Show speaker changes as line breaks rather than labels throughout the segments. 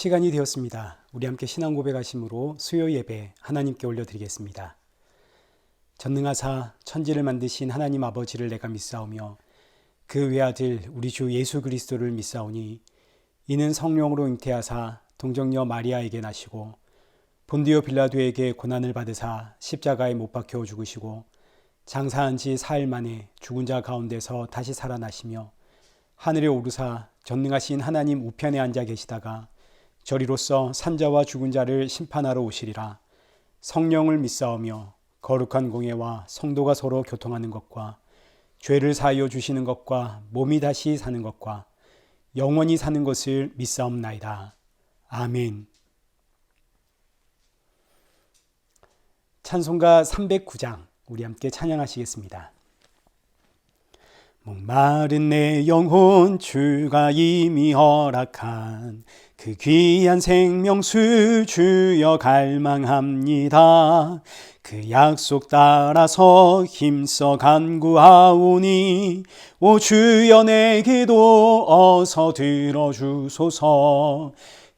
시간이 되었습니다. 우리 함께 신앙 고백하심으로 수요 예배 하나님께 올려드리겠습니다. 전능하사 천지를 만드신 하나님 아버지를 내가 믿사오며 그 외아들 우리 주 예수 그리스도를 믿사오니 이는 성령으로 잉태하사 동정녀 마리아에게 나시고 본디오 빌라도에게 고난을 받으사 십자가에 못 박혀 죽으시고 장사한 지 사흘 만에 죽은 자 가운데서 다시 살아나시며 하늘에 오르사 전능하신 하나님 우편에 앉아 계시다가 저리로서 산자와 죽은 자를 심판하러 오시리라. 성령을 믿사오며 거룩한 공예와 성도가 서로 교통하는 것과 죄를 사하여 주시는 것과 몸이 다시 사는 것과 영원히 사는 것을 믿사옵나이다. 아멘. 찬송가 309장 우리 함께 찬양하시겠습니다. 목마른 내 영혼 주가 이미 허락한 그 귀한 생명수 주여 갈망합니다. 그 약속 따라서 힘써 간구하오니 오 주여 내 기도 어서 들어주소서.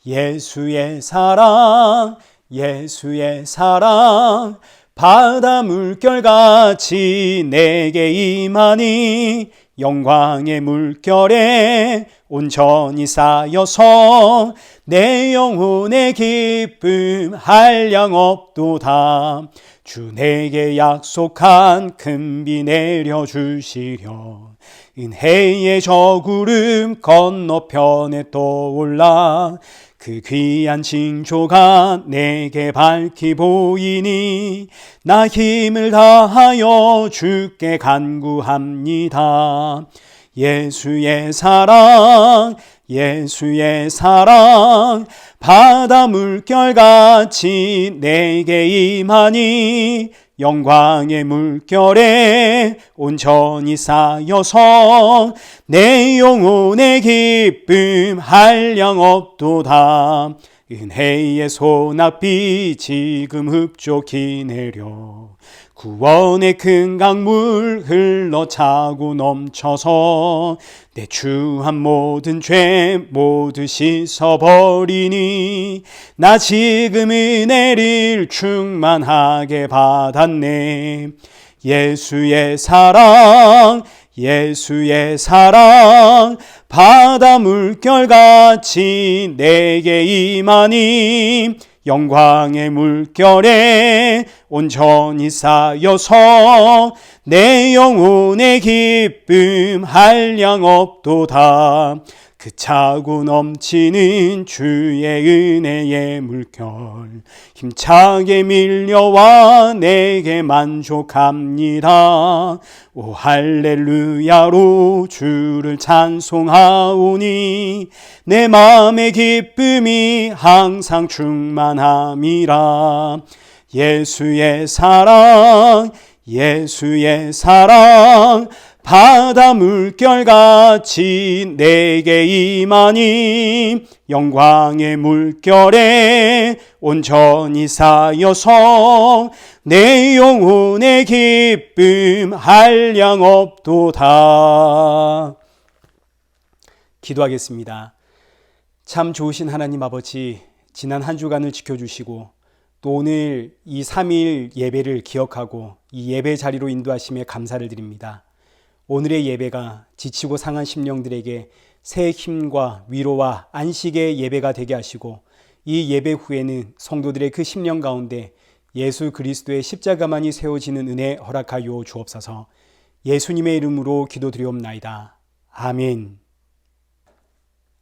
예수의 사랑 예수의 사랑 바다 물결같이 내게 임하니 영광의 물결에 온전히 쌓여서 내 영혼의 기쁨 한량 없도다. 주 내게 약속한 큰 비 내려주시려 은혜의 저 구름 건너편에 떠올라 그 귀한 징조가 내게 밝히 보이니 나 힘을 다하여 주께 간구합니다. 예수의 사랑 예수의 사랑 바다 물결같이 내게 임하니 영광의 물결에 온전히 쌓여서 내 영혼의 기쁨 한량 없도다. 은혜의 소낙비 지금 흡족히 내려 구원의 큰 강물 흘러차고 넘쳐서 내 추한 모든 죄 모두 씻어버리니 나 지금 은혜를 충만하게 받았네. 예수의 사랑 예수의 사랑 바다 물결같이 내게 임하니 영광의 물결에 온전히 쌓여서 내 영혼의 기쁨 한량 없도다. 그 차고 넘치는 주의 은혜의 물결 힘차게 밀려와 내게 만족합니다. 오 할렐루야로 주를 찬송하오니 내 마음의 기쁨이 항상 충만함이라. 예수의 사랑 예수의 사랑 바다 물결같이 내게 임하니 영광의 물결에 온전히 쌓여서 내 영혼의 기쁨 한량 없도다. 기도하겠습니다. 참 좋으신 하나님 아버지, 지난 한 주간을 지켜주시고 또 오늘 이 3일 예배를 기억하고 이 예배 자리로 인도하심에 감사를 드립니다. 오늘의 예배가 지치고 상한 심령들에게 새 힘과 위로와 안식의 예배가 되게 하시고 이 예배 후에는 성도들의 그 심령 가운데 예수 그리스도의 십자가만이 세워지는 은혜 허락하여 주옵소서. 예수님의 이름으로 기도드리옵나이다. 아멘.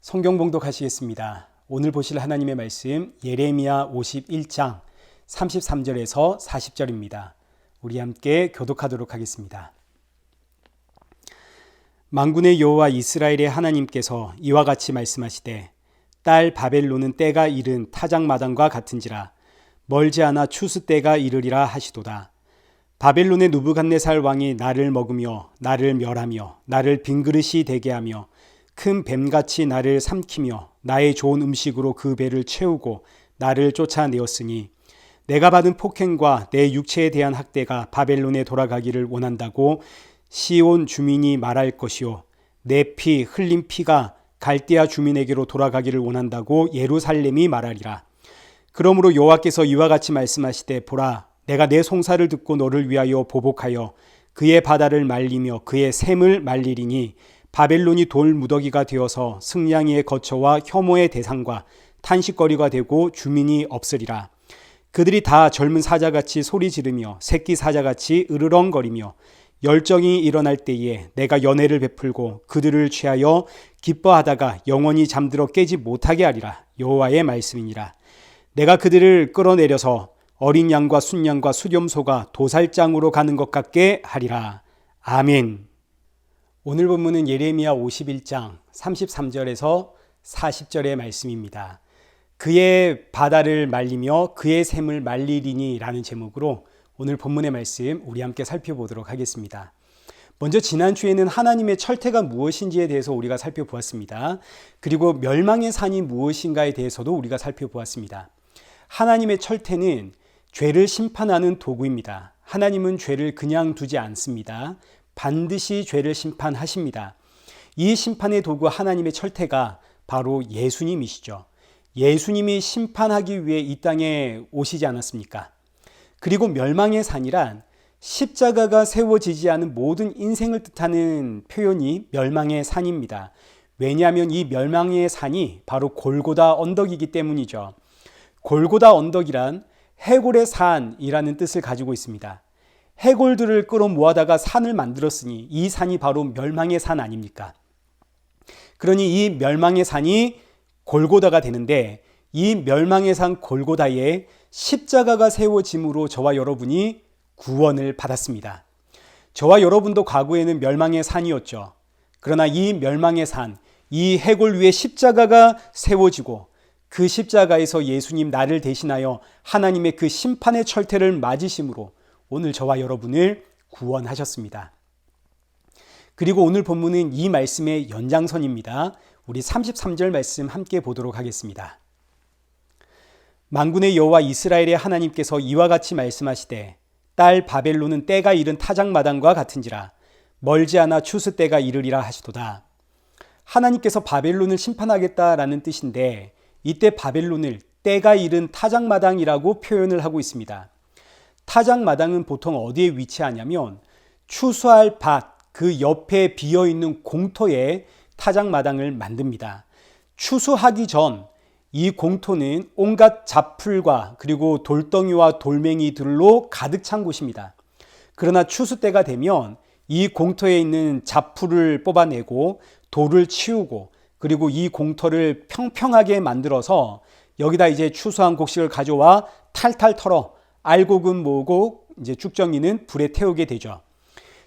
성경 봉독하시겠습니다. 오늘 보실 하나님의 말씀 예레미야 51장 33절에서 40절입니다. 우리 함께 교독하도록 하겠습니다. 만군의 여호와 이스라엘의 하나님께서 이와 같이 말씀하시되 딸 바벨론은 때가 이른 타작마당과 같은지라 멀지 않아 추수 때가 이르리라 하시도다. 바벨론의 느부갓네살 왕이 나를 먹으며 나를 멸하며 나를 빈그릇이 되게 하며 큰 뱀같이 나를 삼키며 나의 좋은 음식으로 그 배를 채우고 나를 쫓아내었으니 내가 받은 폭행과 내 육체에 대한 학대가 바벨론에 돌아가기를 원한다고 시온 주민이 말할 것이요 내 피 흘린 피가 갈대아 주민에게로 돌아가기를 원한다고 예루살렘이 말하리라. 그러므로 여호와께서 이와 같이 말씀하시되 보라 내가 내 송사를 듣고 너를 위하여 보복하여 그의 바다를 말리며 그의 샘을 말리리니 바벨론이 돌 무더기가 되어서 승냥이의 거처와 혐오의 대상과 탄식거리가 되고 주민이 없으리라. 그들이 다 젊은 사자같이 소리 지르며 새끼 사자같이 으르렁거리며 열정이 일어날 때에 내가 연회를 베풀고 그들을 취하여 기뻐하다가 영원히 잠들어 깨지 못하게 하리라. 여호와의 말씀이니라. 내가 그들을 끌어내려서 어린 양과 순양과 수렴소가 도살장으로 가는 것 같게 하리라. 아멘. 오늘 본문은 예레미야 51장 33절에서 40절의 말씀입니다. 그의 바다를 말리며 그의 샘을 말리리니 라는 제목으로 오늘 본문의 말씀 우리 함께 살펴보도록 하겠습니다. 먼저 지난주에는 하나님의 철퇴가 무엇인지에 대해서 우리가 살펴보았습니다. 그리고 멸망의 산이 무엇인가에 대해서도 우리가 살펴보았습니다. 하나님의 철퇴는 죄를 심판하는 도구입니다. 하나님은 죄를 그냥 두지 않습니다. 반드시 죄를 심판하십니다. 이 심판의 도구 하나님의 철퇴가 바로 예수님이시죠. 예수님이 심판하기 위해 이 땅에 오시지 않았습니까? 그리고 멸망의 산이란 십자가가 세워지지 않은 모든 인생을 뜻하는 표현이 멸망의 산입니다. 왜냐하면 이 멸망의 산이 바로 골고다 언덕이기 때문이죠. 골고다 언덕이란 해골의 산이라는 뜻을 가지고 있습니다. 해골들을 끌어모아다가 산을 만들었으니 이 산이 바로 멸망의 산 아닙니까? 그러니 이 멸망의 산이 골고다가 되는데 이 멸망의 산 골고다에 십자가가 세워짐으로 저와 여러분이 구원을 받았습니다. 저와 여러분도 과거에는 멸망의 산이었죠. 그러나 이 멸망의 산, 이 해골 위에 십자가가 세워지고 그 십자가에서 예수님 나를 대신하여 하나님의 그 심판의 철퇴를 맞으심으로 오늘 저와 여러분을 구원하셨습니다. 그리고 오늘 본문은 이 말씀의 연장선입니다. 우리 33절 말씀 함께 보도록 하겠습니다. 만군의 여호와 이스라엘의 하나님께서 이와 같이 말씀하시되 딸 바벨론은 때가 이른 타작마당과 같은지라 멀지 않아 추수 때가 이르리라 하시도다. 하나님께서 바벨론을 심판하겠다라는 뜻인데 이때 바벨론을 때가 이른 타작마당이라고 표현을 하고 있습니다. 타작마당은 보통 어디에 위치하냐면 추수할 밭 그 옆에 비어있는 공터에 타작마당을 만듭니다. 추수하기 전 이 공터는 온갖 잡풀과 그리고 돌덩이와 돌멩이들로 가득 찬 곳입니다. 그러나 추수 때가 되면 이 공터에 있는 잡풀을 뽑아내고 돌을 치우고 그리고 이 공터를 평평하게 만들어서 여기다 이제 추수한 곡식을 가져와 탈탈 털어 알곡은 모으고 이제 쭉정이는 불에 태우게 되죠.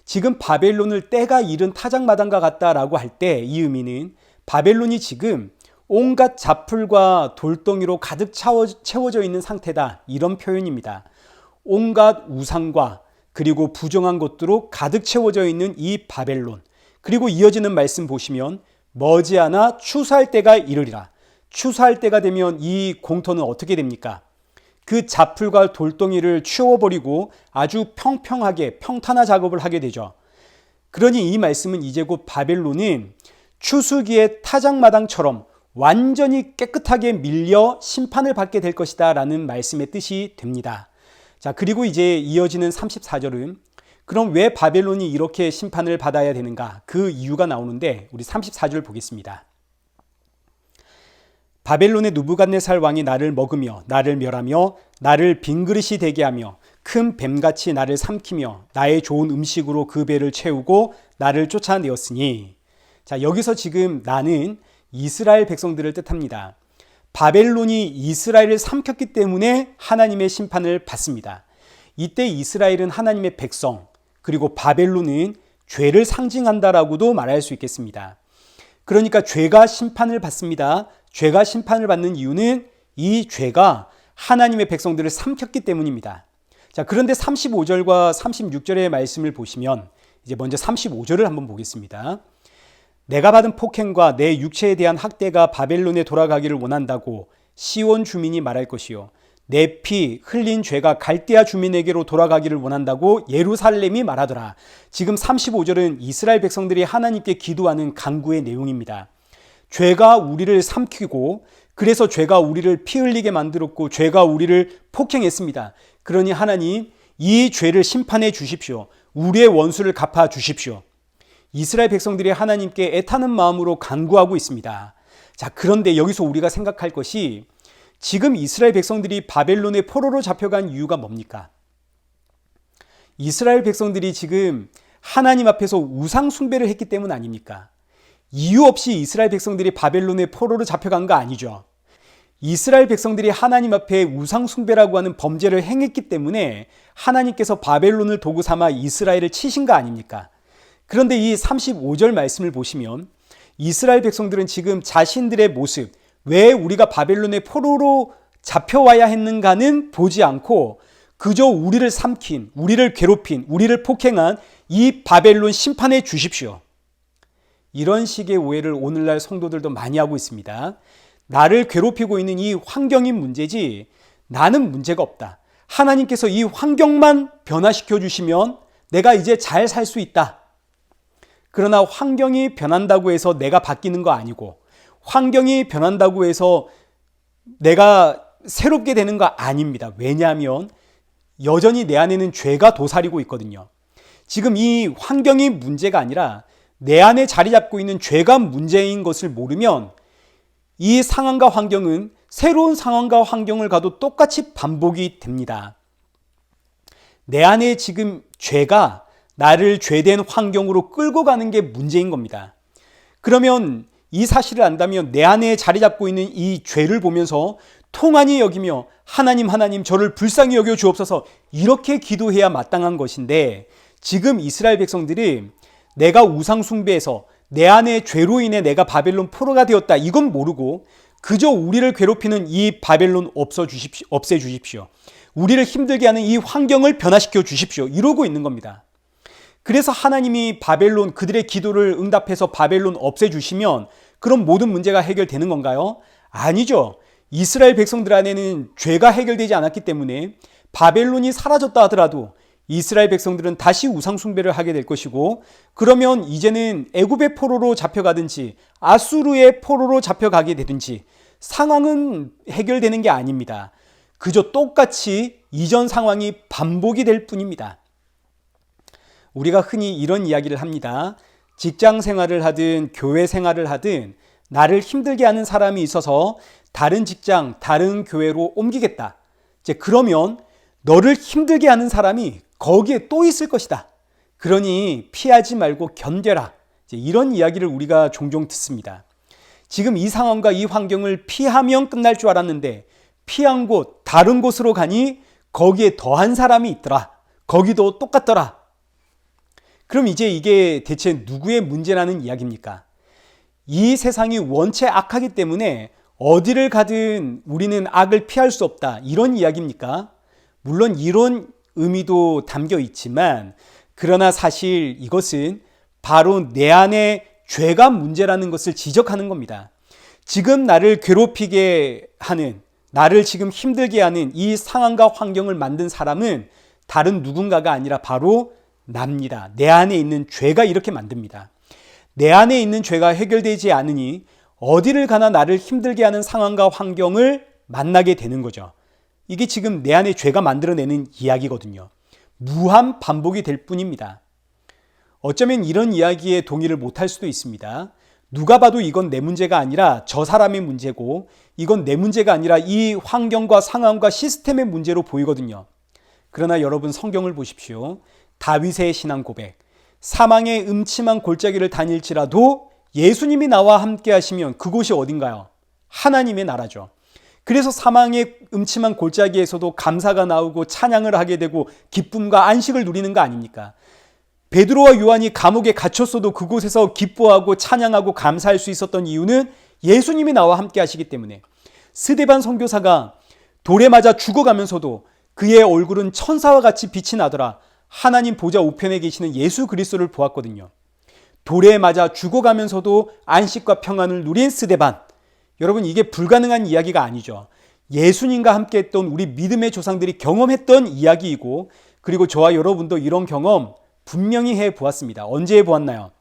지금 바벨론을 때가 이른 타작마당과 같다라고 할 때 이 의미는 바벨론이 지금 온갖 잡풀과 돌덩이로 가득 채워져 있는 상태다, 이런 표현입니다. 온갖 우상과 그리고 부정한 것들로 가득 채워져 있는 이 바벨론, 그리고 이어지는 말씀 보시면 머지않아 추수할 때가 이르리라. 추수할 때가 되면 이 공터는 어떻게 됩니까? 그 잡풀과 돌덩이를 치워버리고 아주 평평하게 평탄화 작업을 하게 되죠. 그러니 이 말씀은 이제 곧 바벨론은 추수기의 타작마당처럼 완전히 깨끗하게 밀려 심판을 받게 될 것이다 라는 말씀의 뜻이 됩니다. 자, 그리고 이제 이어지는 34절은 그럼 왜 바벨론이 이렇게 심판을 받아야 되는가? 그 이유가 나오는데 우리 34절 보겠습니다. 바벨론의 느부갓네살 왕이 나를 먹으며 나를 멸하며 나를 빈그릇이 되게 하며 큰 뱀같이 나를 삼키며 나의 좋은 음식으로 그 배를 채우고 나를 쫓아내었으니, 자, 여기서 지금 나는 이스라엘 백성들을 뜻합니다. 바벨론이 이스라엘을 삼켰기 때문에 하나님의 심판을 받습니다. 이때 이스라엘은 하나님의 백성, 그리고 바벨론은 죄를 상징한다라고도 말할 수 있겠습니다. 그러니까 죄가 심판을 받습니다. 죄가 심판을 받는 이유는 이 죄가 하나님의 백성들을 삼켰기 때문입니다. 자, 그런데 35절과 36절의 말씀을 보시면 이제 먼저 35절을 한번 보겠습니다. 내가 받은 폭행과 내 육체에 대한 학대가 바벨론에 돌아가기를 원한다고 시온 주민이 말할 것이요, 내 피 흘린 죄가 갈대아 주민에게로 돌아가기를 원한다고 예루살렘이 말하더라. 지금 35절은 이스라엘 백성들이 하나님께 기도하는 간구의 내용입니다. 죄가 우리를 삼키고 그래서 죄가 우리를 피 흘리게 만들었고 죄가 우리를 폭행했습니다. 그러니 하나님 이 죄를 심판해 주십시오. 우리의 원수를 갚아 주십시오. 이스라엘 백성들이 하나님께 애타는 마음으로 간구하고 있습니다. 자, 그런데 여기서 우리가 생각할 것이 지금 이스라엘 백성들이 바벨론의 포로로 잡혀간 이유가 뭡니까? 이스라엘 백성들이 지금 하나님 앞에서 우상 숭배를 했기 때문 아닙니까? 이유 없이 이스라엘 백성들이 바벨론의 포로로 잡혀간 거 아니죠. 이스라엘 백성들이 하나님 앞에 우상 숭배라고 하는 범죄를 행했기 때문에 하나님께서 바벨론을 도구 삼아 이스라엘을 치신 거 아닙니까? 그런데 이 35절 말씀을 보시면 이스라엘 백성들은 지금 자신들의 모습, 왜 우리가 바벨론의 포로로 잡혀와야 했는가는 보지 않고 그저 우리를 삼킨, 우리를 괴롭힌, 우리를 폭행한 이 바벨론 심판해 주십시오. 이런 식의 오해를 오늘날 성도들도 많이 하고 있습니다. 나를 괴롭히고 있는 이 환경이 문제지 나는 문제가 없다. 하나님께서 이 환경만 변화시켜 주시면 내가 이제 잘 살 수 있다. 그러나 환경이 변한다고 해서 내가 바뀌는 거 아니고 환경이 변한다고 해서 내가 새롭게 되는 거 아닙니다. 왜냐하면 여전히 내 안에는 죄가 도사리고 있거든요. 지금 이 환경이 문제가 아니라 내 안에 자리 잡고 있는 죄가 문제인 것을 모르면 이 상황과 환경은 새로운 상황과 환경을 가도 똑같이 반복이 됩니다. 내 안에 지금 죄가 나를 죄된 환경으로 끌고 가는 게 문제인 겁니다. 그러면 이 사실을 안다면 내 안에 자리 잡고 있는 이 죄를 보면서 통안히 여기며 하나님 저를 불쌍히 여겨 주옵소서 이렇게 기도해야 마땅한 것인데 지금 이스라엘 백성들이 내가 우상 숭배해서 내 안에 죄로 인해 내가 바벨론 포로가 되었다 이건 모르고 그저 우리를 괴롭히는 이 바벨론 없애주십시오. 우리를 힘들게 하는 이 환경을 변화시켜 주십시오. 이러고 있는 겁니다. 그래서 하나님이 바벨론 그들의 기도를 응답해서 바벨론 없애주시면 그럼 모든 문제가 해결되는 건가요? 아니죠. 이스라엘 백성들 안에는 죄가 해결되지 않았기 때문에 바벨론이 사라졌다 하더라도 이스라엘 백성들은 다시 우상 숭배를 하게 될 것이고 그러면 이제는 애굽의 포로로 잡혀가든지 아수르의 포로로 잡혀가게 되든지 상황은 해결되는 게 아닙니다. 그저 똑같이 이전 상황이 반복이 될 뿐입니다. 우리가 흔히 이런 이야기를 합니다. 직장 생활을 하든 교회 생활을 하든 나를 힘들게 하는 사람이 있어서 다른 직장, 다른 교회로 옮기겠다. 이제 그러면 너를 힘들게 하는 사람이 거기에 또 있을 것이다. 그러니 피하지 말고 견뎌라. 이제 이런 이야기를 우리가 종종 듣습니다. 지금 이 상황과 이 환경을 피하면 끝날 줄 알았는데 피한 곳, 다른 곳으로 가니 거기에 더한 사람이 있더라. 거기도 똑같더라. 그럼 이제 이게 대체 누구의 문제라는 이야기입니까? 이 세상이 원체 악하기 때문에 어디를 가든 우리는 악을 피할 수 없다. 이런 이야기입니까? 물론 이런 의미도 담겨 있지만 그러나 사실 이것은 바로 내 안에 죄가 문제라는 것을 지적하는 겁니다. 지금 나를 괴롭히게 하는, 나를 지금 힘들게 하는 이 상황과 환경을 만든 사람은 다른 누군가가 아니라 바로 납니다. 내 안에 있는 죄가 이렇게 만듭니다. 내 안에 있는 죄가 해결되지 않으니 어디를 가나 나를 힘들게 하는 상황과 환경을 만나게 되는 거죠. 이게 지금 내 안에 죄가 만들어내는 이야기거든요. 무한 반복이 될 뿐입니다. 어쩌면 이런 이야기에 동의를 못할 수도 있습니다. 누가 봐도 이건 내 문제가 아니라 저 사람의 문제고 이건 내 문제가 아니라 이 환경과 상황과 시스템의 문제로 보이거든요. 그러나 여러분 성경을 보십시오. 다윗의 신앙 고백. 사망의 음침한 골짜기를 다닐지라도 예수님이 나와 함께 하시면 그곳이 어딘가요? 하나님의 나라죠. 그래서 사망의 음침한 골짜기에서도 감사가 나오고 찬양을 하게 되고 기쁨과 안식을 누리는 거 아닙니까? 베드로와 요한이 감옥에 갇혔어도 그곳에서 기뻐하고 찬양하고 감사할 수 있었던 이유는 예수님이 나와 함께 하시기 때문에 스데반 선교사가 돌에 맞아 죽어가면서도 그의 얼굴은 천사와 같이 빛이 나더라. 하나님 보좌 우편에 계시는 예수 그리스도를 보았거든요. 돌에 맞아 죽어가면서도 안식과 평안을 누린 스데반. 여러분 이게 불가능한 이야기가 아니죠. 예수님과 함께 했던 우리 믿음의 조상들이 경험했던 이야기이고 그리고 저와 여러분도 이런 경험 분명히 해 보았습니다. 언제 해 보았나요?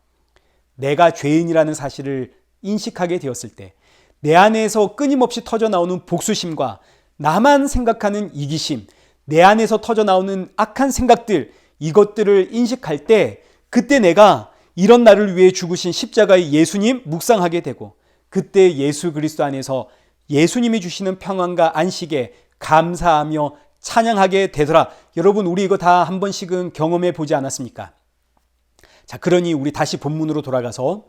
내가 죄인이라는 사실을 인식하게 되었을 때, 내 안에서 끊임없이 터져나오는 복수심과 나만 생각하는 이기심, 내 안에서 터져나오는 악한 생각들, 이것들을 인식할 때 그때 내가 이런 나를 위해 죽으신 십자가의 예수님 묵상하게 되고, 그때 예수 그리스도 안에서 예수님이 주시는 평안과 안식에 감사하며 찬양하게 되더라. 여러분, 우리 이거 다 한 번씩은 경험해 보지 않았습니까? 자, 그러니 우리 다시 본문으로 돌아가서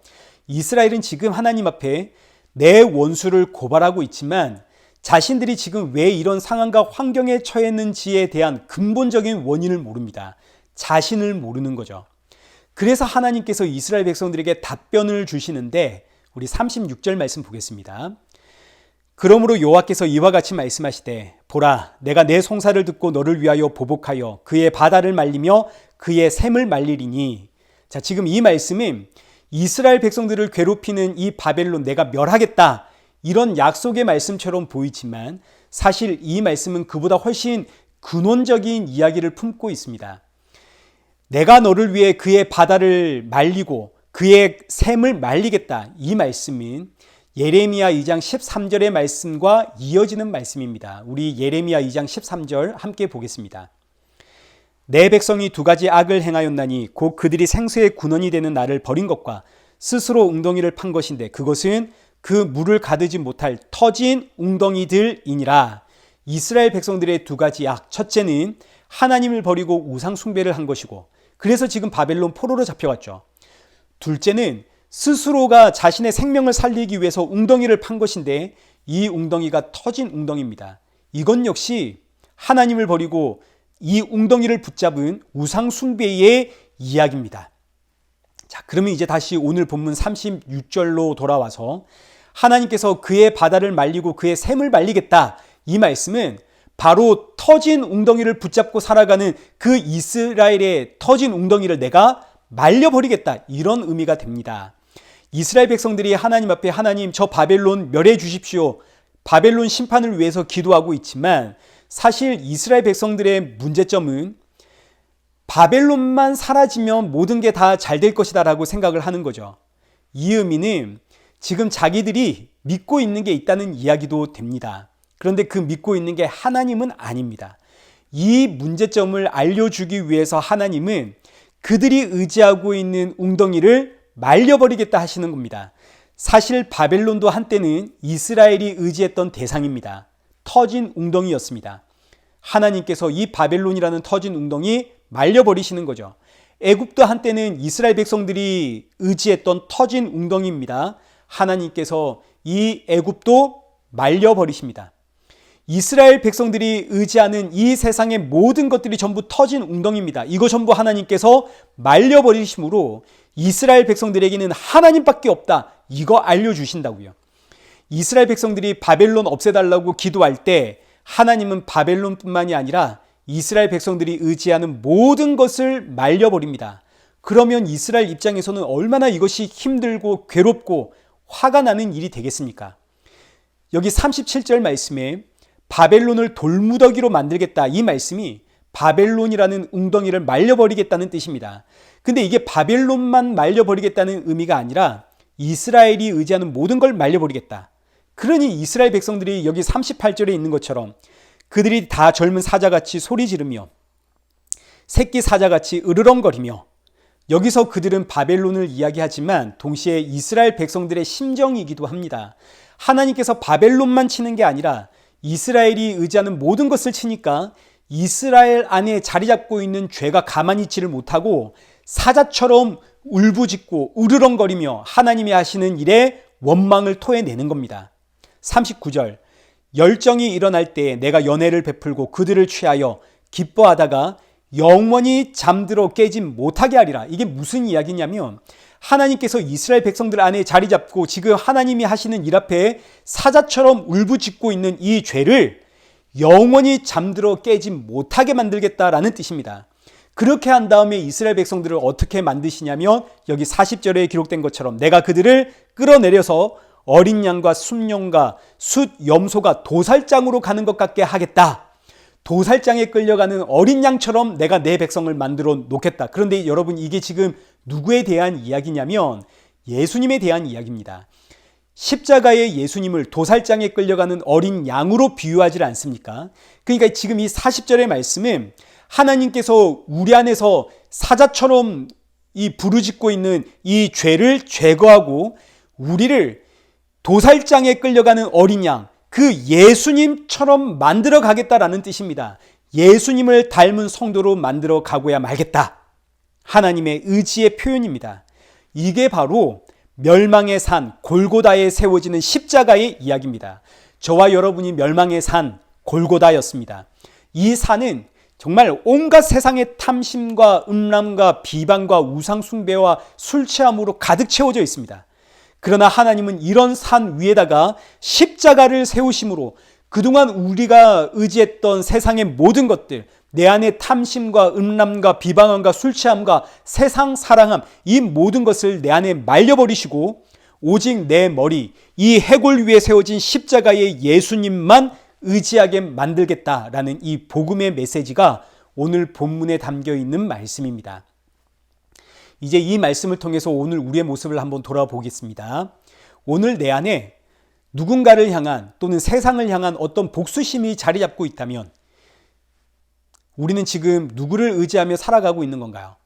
이스라엘은 지금 하나님 앞에 내 원수를 고발하고 있지만 자신들이 지금 왜 이런 상황과 환경에 처했는지에 대한 근본적인 원인을 모릅니다. 자신을 모르는 거죠. 그래서 하나님께서 이스라엘 백성들에게 답변을 주시는데, 우리 36절 말씀 보겠습니다. 그러므로 여호와께서 이와 같이 말씀하시되, 보라, 내가 내 송사를 듣고 너를 위하여 보복하여 그의 바다를 말리며 그의 샘을 말리리니. 자, 지금 이 말씀은 이스라엘 백성들을 괴롭히는 이 바벨론 내가 멸하겠다, 이런 약속의 말씀처럼 보이지만 사실 이 말씀은 그보다 훨씬 근원적인 이야기를 품고 있습니다. 내가 너를 위해 그의 바다를 말리고 그의 샘을 말리겠다, 이 말씀은 예레미야 2장 13절의 말씀과 이어지는 말씀입니다. 우리 예레미야 2장 13절 함께 보겠습니다. 내 백성이 두 가지 악을 행하였나니 곧 그들이 생수의 군원이 되는 나를 버린 것과 스스로 웅덩이를 판 것인데 그것은 그 물을 가두지 못할 터진 웅덩이들이니라. 이스라엘 백성들의 두 가지 악, 첫째는 하나님을 버리고 우상 숭배를 한 것이고 그래서 지금 바벨론 포로로 잡혀갔죠. 둘째는 스스로가 자신의 생명을 살리기 위해서 웅덩이를 판 것인데 이 웅덩이가 터진 웅덩이입니다. 이건 역시 하나님을 버리고 이 웅덩이를 붙잡은 우상 숭배의 이야기입니다. 자, 그러면 이제 다시 오늘 본문 36절로 돌아와서 하나님께서 그의 바다를 말리고 그의 샘을 말리겠다, 이 말씀은 바로 터진 웅덩이를 붙잡고 살아가는 그 이스라엘의 터진 웅덩이를 내가 말려버리겠다, 이런 의미가 됩니다. 이스라엘 백성들이 하나님 앞에 하나님 저 바벨론 멸해 주십시오, 바벨론 심판을 위해서 기도하고 있지만 사실 이스라엘 백성들의 문제점은 바벨론만 사라지면 모든 게 다 잘 될 것이다 라고 생각을 하는 거죠. 이 의미는 지금 자기들이 믿고 있는 게 있다는 이야기도 됩니다. 그런데 그 믿고 있는 게 하나님은 아닙니다. 이 문제점을 알려주기 위해서 하나님은 그들이 의지하고 있는 웅덩이를 말려버리겠다 하시는 겁니다. 사실 바벨론도 한때는 이스라엘이 의지했던 대상입니다. 터진 웅덩이였습니다. 하나님께서 이 바벨론이라는 터진 웅덩이 말려버리시는 거죠. 애굽도 한때는 이스라엘 백성들이 의지했던 터진 웅덩이입니다. 하나님께서 이 애굽도 말려버리십니다. 이스라엘 백성들이 의지하는 이 세상의 모든 것들이 전부 터진 웅덩이입니다. 이거 전부 하나님께서 말려버리심으로 이스라엘 백성들에게는 하나님밖에 없다, 이거 알려주신다고요. 이스라엘 백성들이 바벨론 없애달라고 기도할 때 하나님은 바벨론뿐만이 아니라 이스라엘 백성들이 의지하는 모든 것을 말려버립니다. 그러면 이스라엘 입장에서는 얼마나 이것이 힘들고 괴롭고 화가 나는 일이 되겠습니까? 여기 37절 말씀에 바벨론을 돌무더기로 만들겠다, 이 말씀이 바벨론이라는 웅덩이를 말려버리겠다는 뜻입니다. 근데 이게 바벨론만 말려버리겠다는 의미가 아니라 이스라엘이 의지하는 모든 걸 말려버리겠다. 그러니 이스라엘 백성들이 여기 38절에 있는 것처럼 그들이 다 젊은 사자같이 소리 지르며 새끼 사자같이 으르렁거리며, 여기서 그들은 바벨론을 이야기하지만 동시에 이스라엘 백성들의 심정이기도 합니다. 하나님께서 바벨론만 치는 게 아니라 이스라엘이 의지하는 모든 것을 치니까 이스라엘 안에 자리 잡고 있는 죄가 가만히 있지를 못하고 사자처럼 울부짖고 으르렁거리며 하나님이 하시는 일에 원망을 토해내는 겁니다. 39절, 열정이 일어날 때 내가 연애를 베풀고 그들을 취하여 기뻐하다가 영원히 잠들어 깨지 못하게 하리라. 이게 무슨 이야기냐면 하나님께서 이스라엘 백성들 안에 자리 잡고 지금 하나님이 하시는 일 앞에 사자처럼 울부짖고 있는 이 죄를 영원히 잠들어 깨지 못하게 만들겠다라는 뜻입니다. 그렇게 한 다음에 이스라엘 백성들을 어떻게 만드시냐면 여기 40절에 기록된 것처럼 내가 그들을 끌어내려서 어린 양과 순양과 숫 염소가 도살장으로 가는 것 같게 하겠다. 도살장에 끌려가는 어린 양처럼 내가 내 백성을 만들어 놓겠다. 그런데 여러분, 이게 지금 누구에 대한 이야기냐면 예수님에 대한 이야기입니다. 십자가의 예수님을 도살장에 끌려가는 어린 양으로 비유하지 않습니까? 그러니까 지금 이 40절의 말씀은 하나님께서 우리 안에서 사자처럼 이 부르짖고 있는 이 죄를 제거하고 우리를 도살장에 끌려가는 어린 양, 그 예수님처럼 만들어 가겠다라는 뜻입니다. 예수님을 닮은 성도로 만들어 가고야 말겠다. 하나님의 의지의 표현입니다. 이게 바로 멸망의 산 골고다에 세워지는 십자가의 이야기입니다. 저와 여러분이 멸망의 산 골고다였습니다. 이 산은 정말 온갖 세상의 탐심과 음란과 비방과 우상숭배와 술 취함으로 가득 채워져 있습니다. 그러나 하나님은 이런 산 위에다가 십자가를 세우심으로 그동안 우리가 의지했던 세상의 모든 것들, 내 안의 탐심과 음란과 비방함과 술 취함과 세상 사랑함, 이 모든 것을 내 안에 말려버리시고 오직 내 머리, 이 해골 위에 세워진 십자가의 예수님만 의지하게 만들겠다라는 이 복음의 메시지가 오늘 본문에 담겨 있는 말씀입니다. 이제 이 말씀을 통해서 오늘 우리의 모습을 한번 돌아보겠습니다. 오늘 내 안에 누군가를 향한 또는 세상을 향한 어떤 복수심이 자리 잡고 있다면 우리는 지금 누구를 의지하며 살아가고 있는 건가요?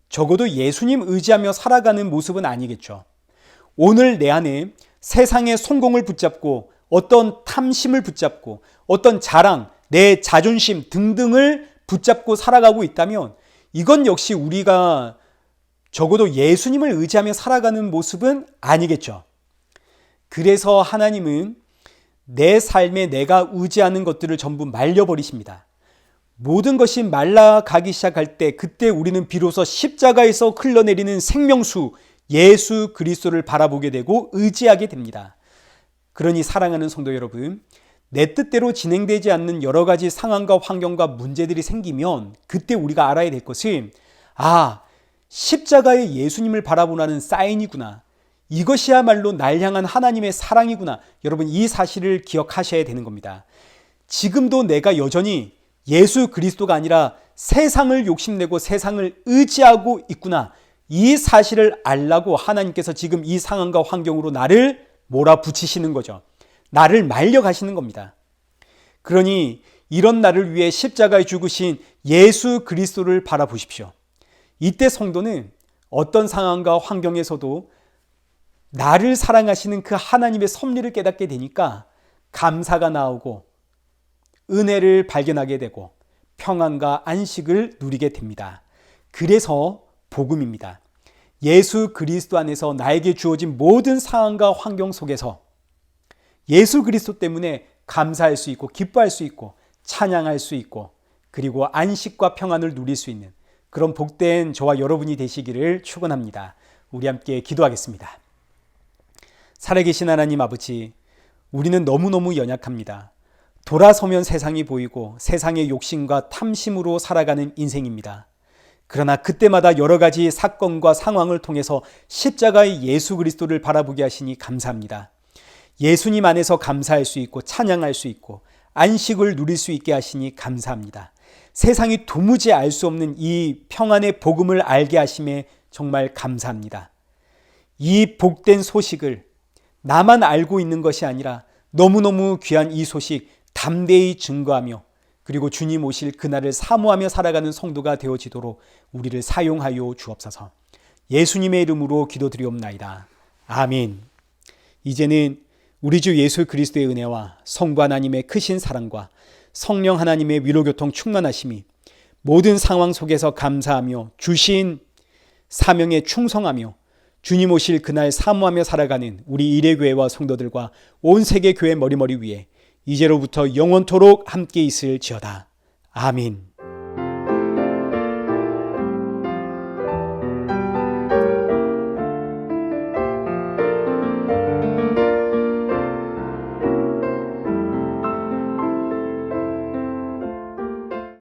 적어도 예수님 의지하며 살아가는 모습은 아니겠죠. 오늘 내 안에 세상의 성공을 붙잡고 어떤 탐심을 붙잡고 어떤 자랑, 내 자존심 등등을 붙잡고 살아가고 있다면 이건 역시 우리가 적어도 예수님을 의지하며 살아가는 모습은 아니겠죠. 그래서 하나님은 내 삶에 내가 의지하는 것들을 전부 말려버리십니다. 모든 것이 말라가기 시작할 때 그때 우리는 비로소 십자가에서 흘러내리는 생명수 예수 그리스도를 바라보게 되고 의지하게 됩니다. 그러니 사랑하는 성도 여러분, 내 뜻대로 진행되지 않는 여러 가지 상황과 환경과 문제들이 생기면 그때 우리가 알아야 될 것은 십자가의 예수님을 바라보라는 사인이구나. 이것이야말로 날 향한 하나님의 사랑이구나. 여러분 이 사실을 기억하셔야 되는 겁니다. 지금도 내가 여전히 예수 그리스도가 아니라 세상을 욕심내고 세상을 의지하고 있구나. 이 사실을 알라고 하나님께서 지금 이 상황과 환경으로 나를 몰아붙이시는 거죠. 나를 말려가시는 겁니다. 그러니 이런 나를 위해 십자가에 죽으신 예수 그리스도를 바라보십시오. 이때 성도는 어떤 상황과 환경에서도 나를 사랑하시는 그 하나님의 섭리를 깨닫게 되니까 감사가 나오고 은혜를 발견하게 되고 평안과 안식을 누리게 됩니다. 그래서 복음입니다. 예수 그리스도 안에서 나에게 주어진 모든 상황과 환경 속에서 예수 그리스도 때문에 감사할 수 있고 기뻐할 수 있고 찬양할 수 있고 그리고 안식과 평안을 누릴 수 있는 그런 복된 저와 여러분이 되시기를 축원합니다. 우리 함께 기도하겠습니다. 살아계신 하나님 아버지, 우리는 너무너무 연약합니다. 돌아서면 세상이 보이고 세상의 욕심과 탐심으로 살아가는 인생입니다. 그러나 그때마다 여러 가지 사건과 상황을 통해서 십자가의 예수 그리스도를 바라보게 하시니 감사합니다. 예수님 안에서 감사할 수 있고 찬양할 수 있고 안식을 누릴 수 있게 하시니 감사합니다. 세상이 도무지 알 수 없는 이 평안의 복음을 알게 하심에 정말 감사합니다. 이 복된 소식을 나만 알고 있는 것이 아니라 너무너무 귀한 이 소식 담대히 증거하며 그리고 주님 오실 그날을 사모하며 살아가는 성도가 되어지도록 우리를 사용하여 주옵소서. 예수님의 이름으로 기도드리옵나이다. 아멘. 이제는 우리 주 예수 그리스도의 은혜와 성부 하나님의 크신 사랑과 성령 하나님의 위로교통 충만하심이 모든 상황 속에서 감사하며 주신 사명에 충성하며 주님 오실 그날 사모하며 살아가는 우리 일회교회와 성도들과 온 세계 교회 머리머리 위에 이제로부터 영원토록 함께 있을지어다. 아멘.